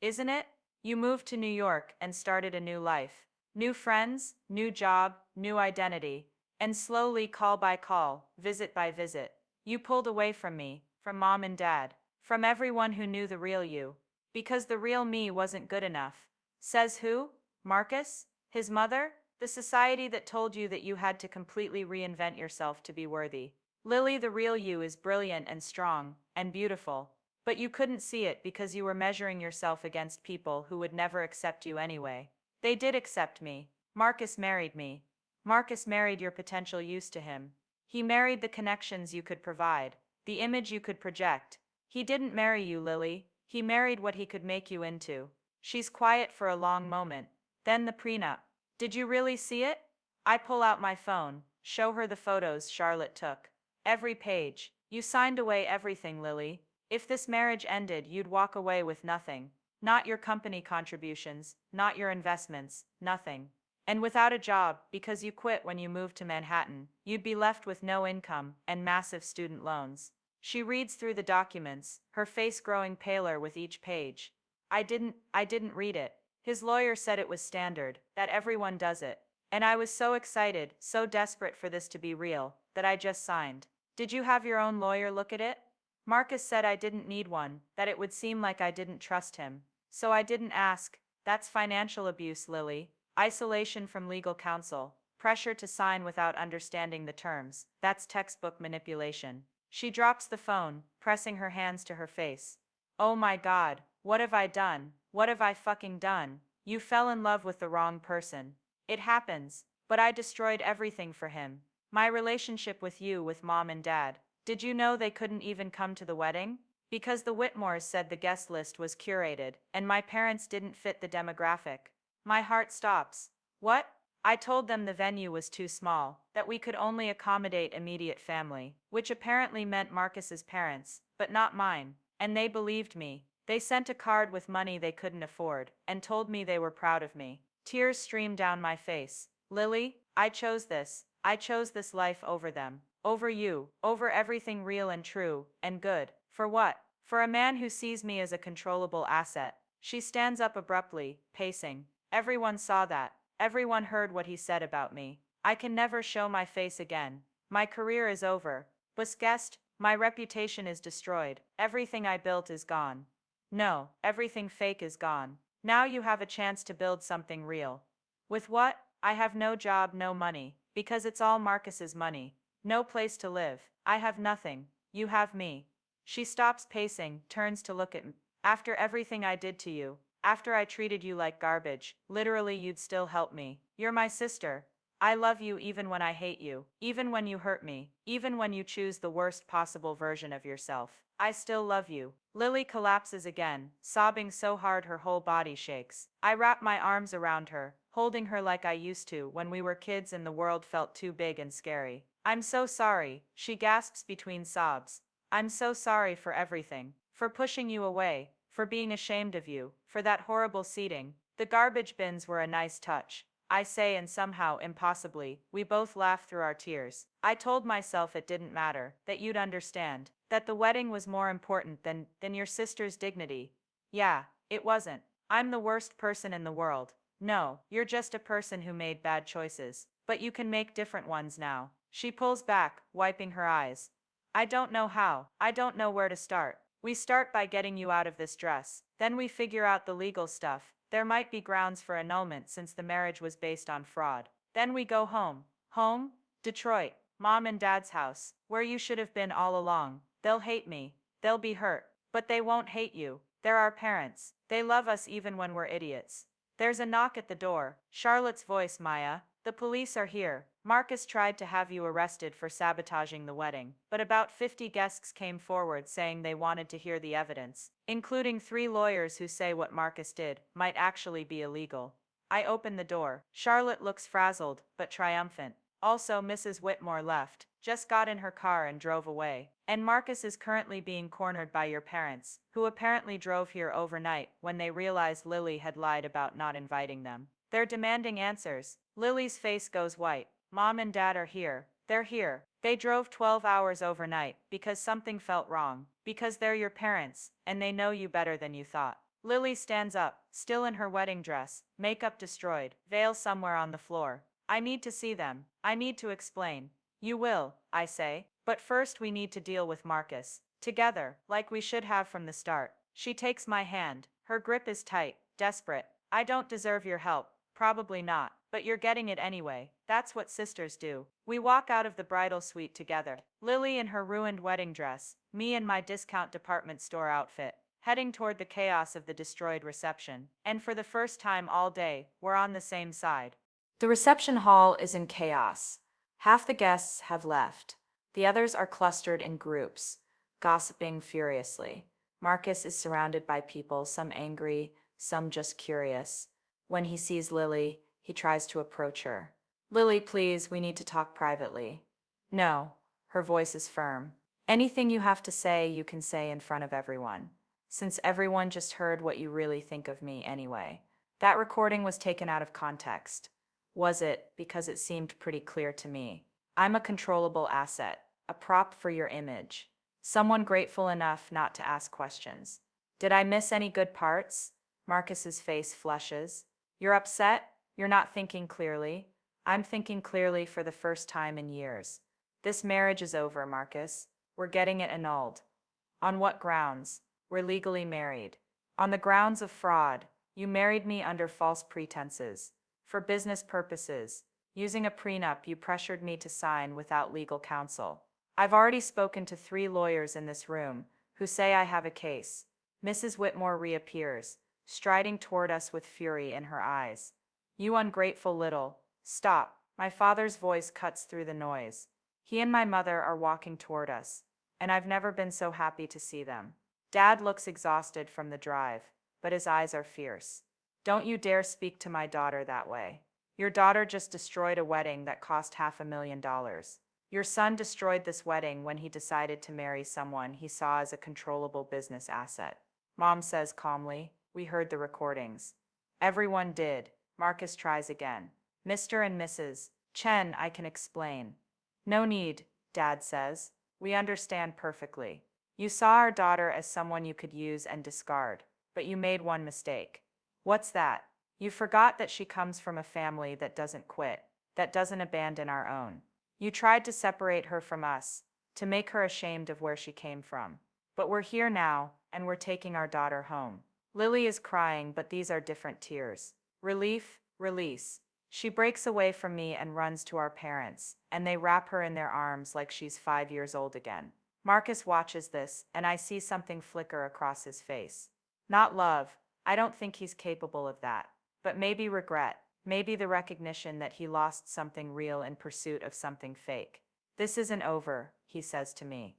Isn't it? You moved to New York and started a new life. New friends, new job, new identity. And slowly, call by call, visit by visit, you pulled away from me, from mom and dad, from everyone who knew the real you. Because the real me wasn't good enough. Says who? Marcus? His mother? The society that told you that you had to completely reinvent yourself to be worthy. Lily, the real you is brilliant and strong, and beautiful. But you couldn't see it because you were measuring yourself against people who would never accept you anyway. They did accept me. Marcus married me. Marcus married your potential use to him. He married the connections you could provide, the image you could project. He didn't marry you, Lily. He married what he could make you into. She's quiet for a long moment. Then the prenup. Did you really see it? I pull out my phone, show her the photos Charlotte took. Every page. You signed away everything, Lily. If this marriage ended, you'd walk away with nothing. Not your company contributions, not your investments, nothing. And without a job, because you quit when you moved to Manhattan, you'd be left with no income and massive student loans. She reads through the documents, her face growing paler with each page. I didn't read it. His lawyer said it was standard, that everyone does it. And I was so excited, so desperate for this to be real, that I just signed. Did you have your own lawyer look at it? Marcus said I didn't need one, that it would seem like I didn't trust him. So I didn't ask. That's financial abuse, Lily. Isolation from legal counsel. Pressure to sign without understanding the terms. That's textbook manipulation. She drops the phone, pressing her hands to her face. Oh my God, what have I done? What have I fucking done? You fell in love with the wrong person. It happens, but I destroyed everything for him. My relationship with you, with mom and dad. Did you know they couldn't even come to the wedding? Because the Whitmores said the guest list was curated, and my parents didn't fit the demographic. My heart stops. What? I told them the venue was too small, that we could only accommodate immediate family, which apparently meant Marcus's parents, but not mine, and they believed me. They sent a card with money they couldn't afford, and told me they were proud of me. Tears streamed down my face. Lily, I chose this. I chose this life over them. Over you, over everything real and true, and good. For what? For a man who sees me as a controllable asset. She stands up abruptly, pacing. Everyone saw that. Everyone heard what he said about me. I can never show my face again. My career is over. Guest, my reputation is destroyed. Everything I built is gone. No, everything fake is gone. Now you have a chance to build something real. With what? I have no job, no money, because it's all Marcus's money. No place to live. I have nothing. You have me. She stops pacing, turns to look at me. After everything I did to you, after I treated you like garbage, literally you'd still help me. You're my sister. I love you even when I hate you, even when you hurt me, even when you choose the worst possible version of yourself. I still love you. Lily collapses again, sobbing so hard her whole body shakes. I wrap my arms around her, holding her like I used to when we were kids and the world felt too big and scary. I'm so sorry, she gasps between sobs. I'm so sorry for everything. For pushing you away, for being ashamed of you, for that horrible seating. The garbage bins were a nice touch, I say, and somehow, impossibly, we both laugh through our tears. I told myself it didn't matter, that you'd understand, that the wedding was more important than your sister's dignity. Yeah, it wasn't. I'm the worst person in the world. No, you're just a person who made bad choices. But you can make different ones now. She pulls back, wiping her eyes. I don't know how. I don't know where to start. We start by getting you out of this dress. Then we figure out the legal stuff. There might be grounds for annulment since the marriage was based on fraud. Then we go home. Home? Detroit. Mom and Dad's house, where you should have been all along. They'll hate me. They'll be hurt. But they won't hate you. They're our parents. They love us even when we're idiots. There's a knock at the door. Charlotte's voice, Maya. The police are here. Marcus tried to have you arrested for sabotaging the wedding, but about 50 guests came forward saying they wanted to hear the evidence, including 3 lawyers who say what Marcus did might actually be illegal. I open the door. Charlotte looks frazzled, but triumphant. Also, Mrs. Whitmore left, just got in her car and drove away. And Marcus is currently being cornered by your parents, who apparently drove here overnight when they realized Lily had lied about not inviting them. They're demanding answers. Lily's face goes white. Mom and Dad are here. They're here. They drove 12 hours overnight because something felt wrong, because they're your parents, and they know you better than you thought. Lily stands up, still in her wedding dress, makeup destroyed, veil somewhere on the floor. I need to see them. I need to explain. You will, I say. But first we need to deal with Marcus. Together, like we should have from the start. She takes my hand. Her grip is tight, desperate. I don't deserve your help. Probably not. But you're getting it anyway. That's what sisters do. We walk out of the bridal suite together. Lily in her ruined wedding dress, me in my discount department store outfit, heading toward the chaos of the destroyed reception. And for the first time all day, we're on the same side. The reception hall is in chaos. Half the guests have left. The others are clustered in groups, gossiping furiously. Marcus is surrounded by people, some angry, some just curious. When he sees Lily, he tries to approach her. Lily, please, we need to talk privately. No, her voice is firm. Anything you have to say, you can say in front of everyone. Since everyone just heard what you really think of me anyway. That recording was taken out of context. Was it? Because it seemed pretty clear to me. I'm a controllable asset, a prop for your image. Someone grateful enough not to ask questions. Did I miss any good parts? Marcus's face flushes. You're upset? You're not thinking clearly. I'm thinking clearly for the first time in years. This marriage is over, Marcus. We're getting it annulled. On what grounds? We're legally married. On the grounds of fraud. You married me under false pretenses. For business purposes. Using a prenup you pressured me to sign without legal counsel. I've already spoken to 3 lawyers in this room who say I have a case. Mrs. Whitmore reappears, striding toward us with fury in her eyes. You ungrateful little. Stop. My father's voice cuts through the noise. He and my mother are walking toward us, and I've never been so happy to see them. Dad looks exhausted from the drive, but his eyes are fierce. Don't you dare speak to my daughter that way. Your daughter just destroyed a wedding that cost $500,000. Your son destroyed this wedding when he decided to marry someone he saw as a controllable business asset. Mom says calmly, we heard the recordings. Everyone did. Marcus tries again. Mr. and Mrs. Chen, I can explain. No need, Dad says. We understand perfectly. You saw our daughter as someone you could use and discard, but you made one mistake. What's that? You forgot that she comes from a family that doesn't quit, that doesn't abandon our own. You tried to separate her from us, to make her ashamed of where she came from. But we're here now, and we're taking our daughter home. Lily is crying, but these are different tears. Relief, release. She breaks away from me and runs to our parents, and they wrap her in their arms like she's 5 years old again. Marcus watches this, and I see something flicker across his face. Not love. I don't think he's capable of that. But maybe regret. Maybe the recognition that he lost something real in pursuit of something fake. This isn't over, he says to me.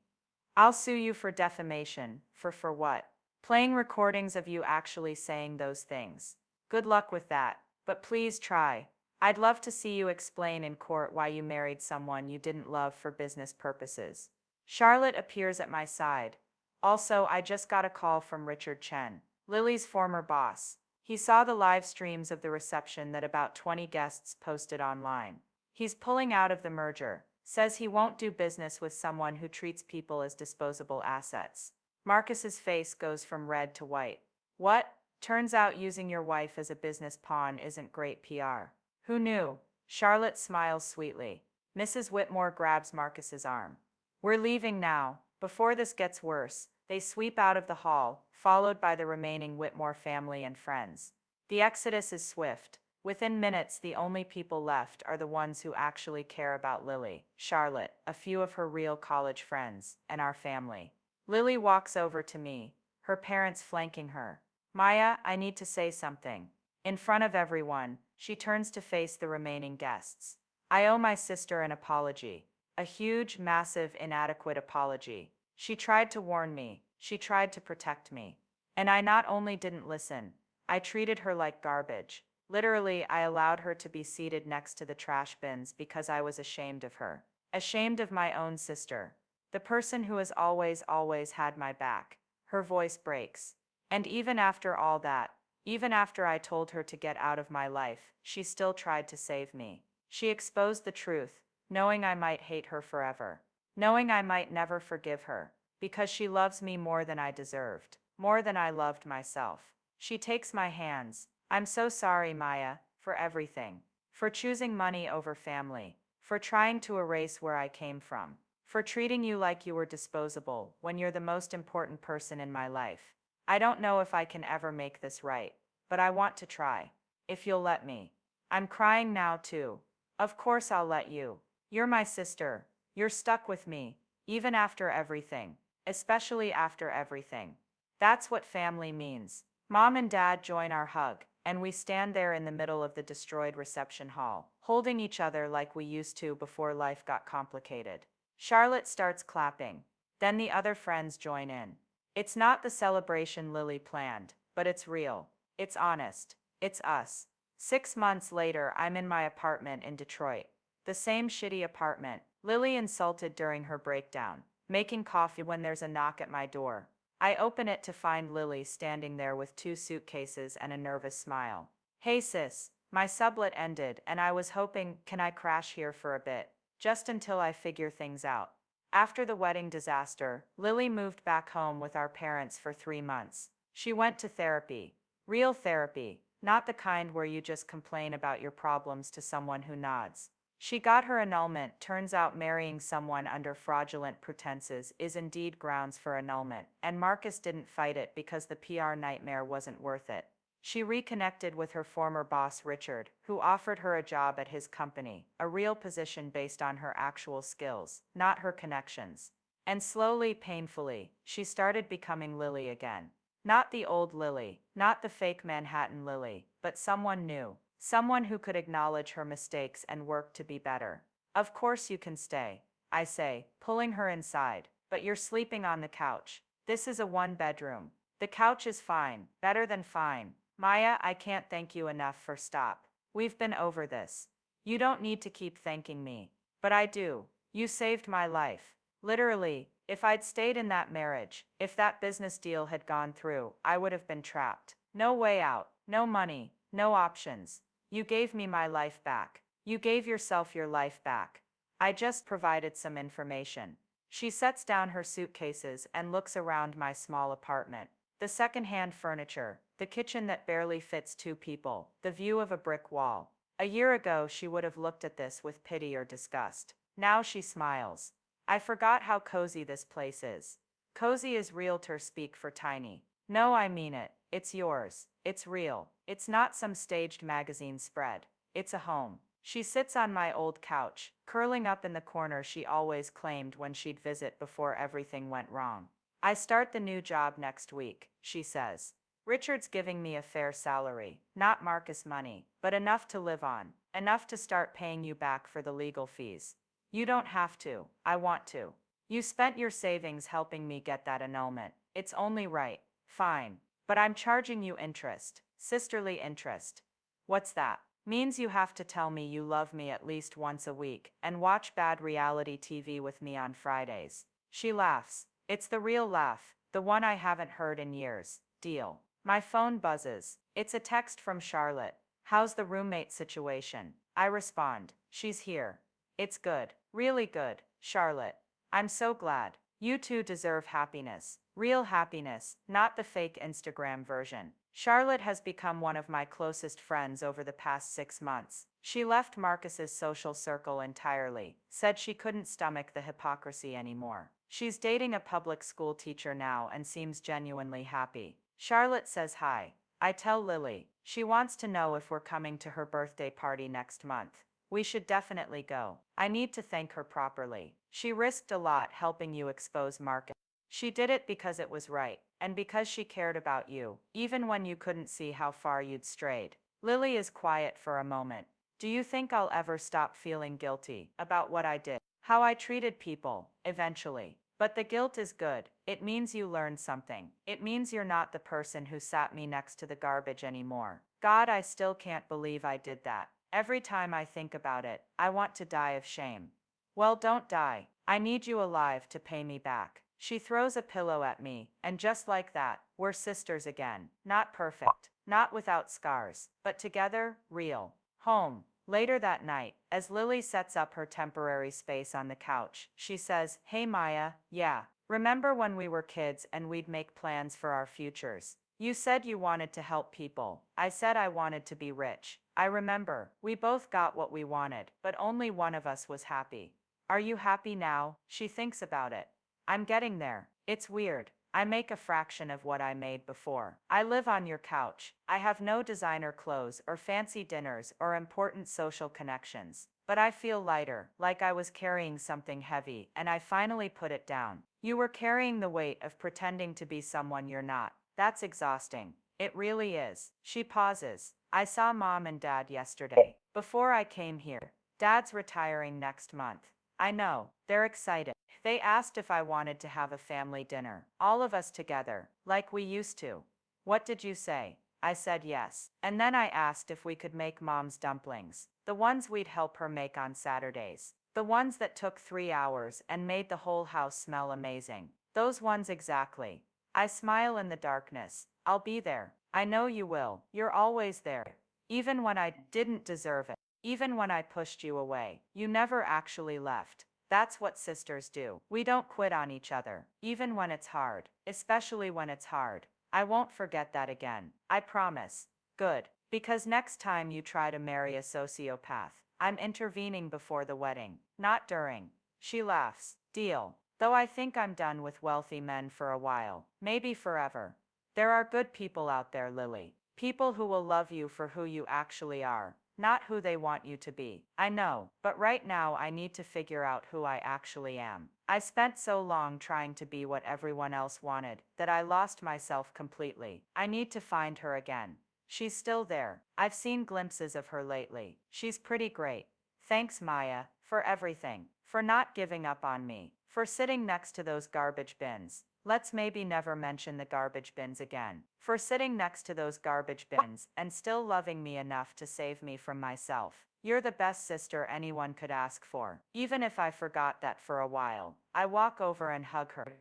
I'll sue you for defamation. For what? Playing recordings of you actually saying those things. Good luck with that. But please try. I'd love to see you explain in court why you married someone you didn't love for business purposes. Charlotte appears at my side. Also, I just got a call from Richard Chen, Lily's former boss. He saw the live streams of the reception that about 20 guests posted online. He's pulling out of the merger, says he won't do business with someone who treats people as disposable assets. Marcus's face goes from red to white. What? Turns out using your wife as a business pawn isn't great PR. Who knew? Charlotte smiles sweetly. Mrs. Whitmore grabs Marcus's arm. We're leaving now. Before this gets worse, they sweep out of the hall, followed by the remaining Whitmore family and friends. The exodus is swift. Within minutes, the only people left are the ones who actually care about Lily, Charlotte, a few of her real college friends, and our family. Lily walks over to me, her parents flanking her. Maya, I need to say something. In front of everyone, she turns to face the remaining guests. I owe my sister an apology. A huge, massive, inadequate apology. She tried to warn me. She tried to protect me. And I not only didn't listen, I treated her like garbage. Literally, I allowed her to be seated next to the trash bins because I was ashamed of her. Ashamed of my own sister. The person who has always, always had my back. Her voice breaks. And even after all that, even after I told her to get out of my life, she still tried to save me. She exposed the truth, knowing I might hate her forever, knowing I might never forgive her, because she loves me more than I deserved, more than I loved myself. She takes my hands. I'm so sorry, Maya, for everything. For choosing money over family. For trying to erase where I came from. For treating you like you were disposable when you're the most important person in my life. I don't know if I can ever make this right, but I want to try. If you'll let me. I'm crying now too. Of course I'll let you. You're my sister. You're stuck with me, even after everything. Especially after everything. That's what family means. Mom and Dad join our hug, and we stand there in the middle of the destroyed reception hall, holding each other like we used to before life got complicated. Charlotte starts clapping. Then the other friends join in. It's not the celebration Lily planned, but it's real. It's honest. It's us. 6 months later, I'm in my apartment in Detroit. The same shitty apartment. Lily insulted during her breakdown, making coffee when there's a knock at my door. I open it to find Lily standing there with 2 suitcases and a nervous smile. Hey sis, my sublet ended and I was hoping, can I crash here for a bit? Just until I figure things out. After the wedding disaster, Lily moved back home with our parents for 3 months. She went to therapy. Real therapy, not the kind where you just complain about your problems to someone who nods. She got her annulment. Turns out marrying someone under fraudulent pretenses is indeed grounds for annulment, and Marcus didn't fight it because the PR nightmare wasn't worth it. She reconnected with her former boss Richard, who offered her a job at his company, a real position based on her actual skills, not her connections. And slowly, painfully, she started becoming Lily again. Not the old Lily, not the fake Manhattan Lily, but someone new. Someone who could acknowledge her mistakes and work to be better. Of course you can stay, I say, pulling her inside, but you're sleeping on the couch. This is a 1 bedroom. The couch is fine, better than fine. Maya, I can't thank you enough for stop. We've been over this. You don't need to keep thanking me. But I do. You saved my life. Literally, if I'd stayed in that marriage, if that business deal had gone through, I would have been trapped. No way out, no money, no options. You gave me my life back. You gave yourself your life back. I just provided some information. She sets down her suitcases and looks around my small apartment. The second-hand furniture, the kitchen that barely fits 2 people, the view of a brick wall. A year ago, she would have looked at this with pity or disgust. Now she smiles. I forgot how cozy this place is. Cozy is realtor speak for tiny. No, I mean it. It's yours. It's real. It's not some staged magazine spread. It's a home. She sits on my old couch, curling up in the corner she always claimed when she'd visit before everything went wrong. I start the new job next week, she says. Richard's giving me a fair salary, not Marcus money, but enough to live on, enough to start paying you back for the legal fees. You don't have to. I want to. You spent your savings helping me get that annulment. It's only right. Fine. But I'm charging you interest. Sisterly interest. What's that? Means you have to tell me you love me at least once a week and watch bad reality TV with me on Fridays. She laughs. It's the real laugh, the one I haven't heard in years. Deal. My phone buzzes. It's a text from Charlotte. How's the roommate situation? I respond. She's here. It's good. Really good, Charlotte. I'm so glad. You two deserve happiness. Real happiness, not the fake Instagram version. Charlotte has become one of my closest friends over the past 6 months. She left Marcus's social circle entirely, said she couldn't stomach the hypocrisy anymore. She's dating a public school teacher now and seems genuinely happy. Charlotte says hi. I tell Lily. She wants to know if we're coming to her birthday party next month. We should definitely go. I need to thank her properly. She risked a lot helping you expose Marcus. She did it because it was right, and because she cared about you, even when you couldn't see how far you'd strayed. Lily is quiet for a moment. Do you think I'll ever stop feeling guilty about what I did? How I treated people, eventually. But the guilt is good. It means you learned something. It means you're not the person who sat me next to the garbage anymore. God, I still can't believe I did that. Every time I think about it, I want to die of shame. Well, don't die. I need you alive to pay me back. She throws a pillow at me, and just like that, we're sisters again. Not perfect, not without scars, but together, real. Home. Later that night, as Lily sets up her temporary space on the couch, she says, "Hey Maya, yeah, remember when we were kids and we'd make plans for our futures? You said you wanted to help people. I said I wanted to be rich. I remember, we both got what we wanted, but only one of us was happy. Are you happy now?" She thinks about it. "I'm getting there. It's weird. I make a fraction of what I made before. I live on your couch. I have no designer clothes or fancy dinners or important social connections. But I feel lighter, like I was carrying something heavy, and I finally put it down. You were carrying the weight of pretending to be someone you're not. That's exhausting. It really is." She pauses. "I saw Mom and Dad yesterday, before I came here. Dad's retiring next month. I know. They're excited. They asked if I wanted to have a family dinner, all of us together, like we used to. What did you say?" I said yes. And then I asked if we could make Mom's dumplings, the ones we'd help her make on Saturdays. The ones that took 3 hours and made the whole house smell amazing. Those ones exactly. I smile in the darkness. "I'll be there. I know you will. You're always there. Even when I didn't deserve it. Even when I pushed you away. You never actually left. That's what sisters do. We don't quit on each other, even when it's hard, especially when it's hard. I won't forget that again. I promise." "Good. Because next time you try to marry a sociopath, I'm intervening before the wedding, not during." She laughs. "Deal. Though I think I'm done with wealthy men for a while, maybe forever. There are good people out there, Lily. People who will love you for who you actually are, not who they want you to be. I know, but right now I need to figure out who I actually am. I spent so long trying to be what everyone else wanted that I lost myself completely. I need to find her again." She's still there. I've seen glimpses of her lately. She's pretty great. "Thanks, Maya, for everything. For not giving up on me. For sitting next to those garbage bins. Let's maybe never mention the garbage bins again. For sitting next to those garbage bins and still loving me enough to save me from myself. You're the best sister anyone could ask for." Even if I forgot that for a while, I walk over and hug her.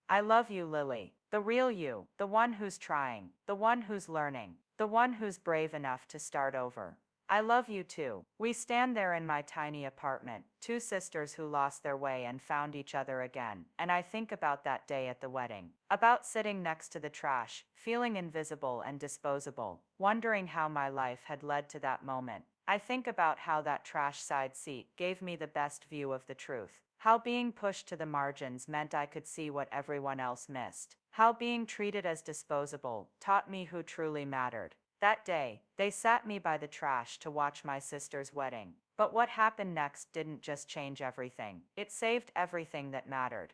"I love you, Lily. The real you. The one who's trying. The one who's learning. The one who's brave enough to start over. I love you too." We stand there in my tiny apartment, two sisters who lost their way and found each other again, and I think about that day at the wedding. About sitting next to the trash, feeling invisible and disposable, wondering how my life had led to that moment. I think about how that trash side seat gave me the best view of the truth. How being pushed to the margins meant I could see what everyone else missed. How being treated as disposable taught me who truly mattered. That day, they sat me by the trash to watch my sister's wedding. But what happened next didn't just change everything. It saved everything that mattered.